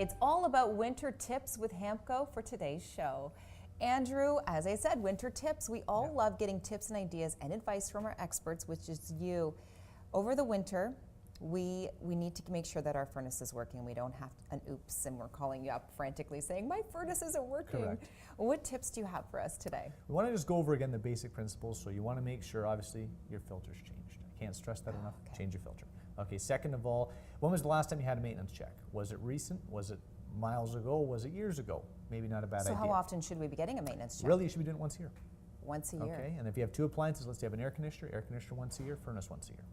It's all about winter tips with HAMCO for today's show. Andrew, as I said, winter tips. We all love getting tips and ideas and advice from our experts, which is you. Over the winter, we need to make sure that our furnace is working. We don't have an oops and we're calling you up frantically saying, my furnace isn't working. Correct. What tips do you have for us today? We want to just go over again the basic principles. So you want to make sure, obviously, your filter's changed. I can't stress that enough. Okay. Change your filter. Okay, second of all, when was the last time you had a maintenance check? Was it recent? Was it miles ago? Was it years ago? Maybe not a bad idea. So how often should we be getting a maintenance check? Really, you should be doing it once a year. Once a year. Okay, and if you have two appliances, let's say you have an air conditioner once a year, furnace once a year.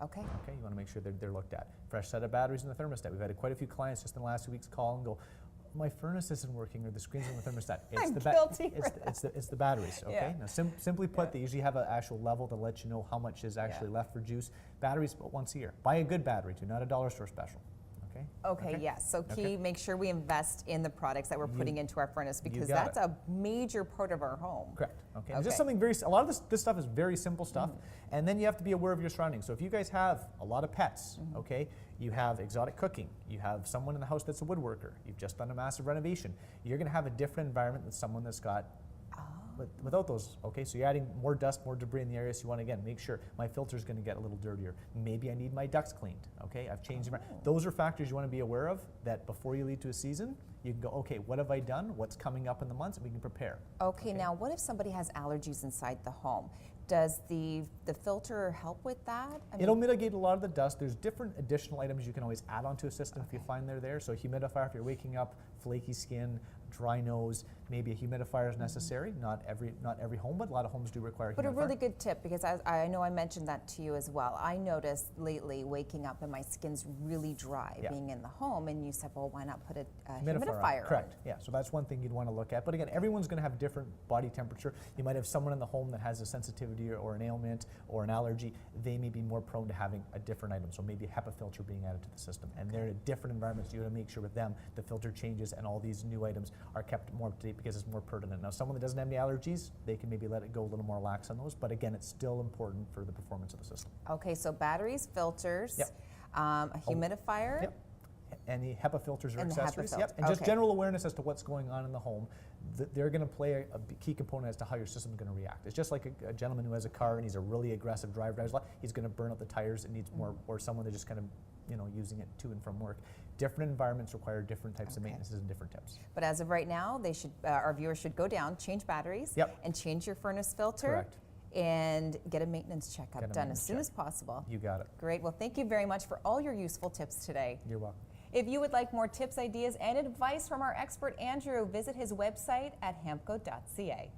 Okay. Okay, you want to make sure they're looked at. Fresh set of batteries in the thermostat. We've had quite a few clients just in the last 2 weeks call and go, my furnace isn't working or the screen's on the thermostat. I'm guilty. It's the batteries, okay? Yeah. Now simply put, they usually have an actual level to let you know how much is actually left for juice. Batteries, but once a year. Buy a good battery too, not a dollar store special. Okay, yes. So make sure we invest in the products that we're putting into our furnace because that's a major part of our home. Correct. Okay. And just something a lot of this stuff is very simple stuff, and then you have to be aware of your surroundings. So if you guys have a lot of pets, okay, you have exotic cooking, you have someone in the house that's a woodworker, you've just done a massive renovation, you're going to have a different environment than someone that's got without those, okay? So you're adding more dust, more debris in the area, so you want to, again, make sure my filter's going to get a little dirtier. Maybe I need my ducts cleaned, okay? I've changed them. Those are factors you want to be aware of that before you lead to a season, you can go, okay, what have I done? What's coming up in the months? And we can prepare. Okay, now what if somebody has allergies inside the home? Does the filter help with that? It'll mitigate a lot of the dust. There's different additional items you can always add onto a system if you find they're there. So a humidifier if you're waking up, flaky skin, dry nose, maybe a humidifier is necessary. Not every home, but a lot of homes do require a humidifier. But a really good tip, because I know I mentioned that to you as well. I noticed lately waking up and my skin's really dry being in the home, and you said, well, why not put a humidifier on? Correct, yeah, so that's one thing you'd want to look at. But again, everyone's going to have different body temperature. You might have someone in the home that has a sensitivity or an ailment or an allergy. They may be more prone to having a different item, so maybe a HEPA filter being added to the system. And they're in different environments. You want to make sure with them the filter changes and all these new items are kept more up to date because it's more pertinent. Now, someone that doesn't have any allergies, they can maybe let it go a little more lax on those, but again, it's still important for the performance of the system. Okay, so batteries, filters, a humidifier. Yep. And the HEPA filters or accessories. And just general awareness as to what's going on in the home. They're going to play a key component as to how your system is going to react. It's just like a gentleman who has a car and he's a really aggressive driver. He's going to burn out the tires. It needs more, or someone that just kind of, using it to and from work. Different environments require different types of maintenance and different tips. But as of right now, they should, our viewers should go down, change batteries, and change your furnace filter. Correct. And get a maintenance checkup done as soon as possible. You got it. Great. Well, thank you very much for all your useful tips today. You're welcome. If you would like more tips, ideas, and advice from our expert Andrew, visit his website at hamco.ca.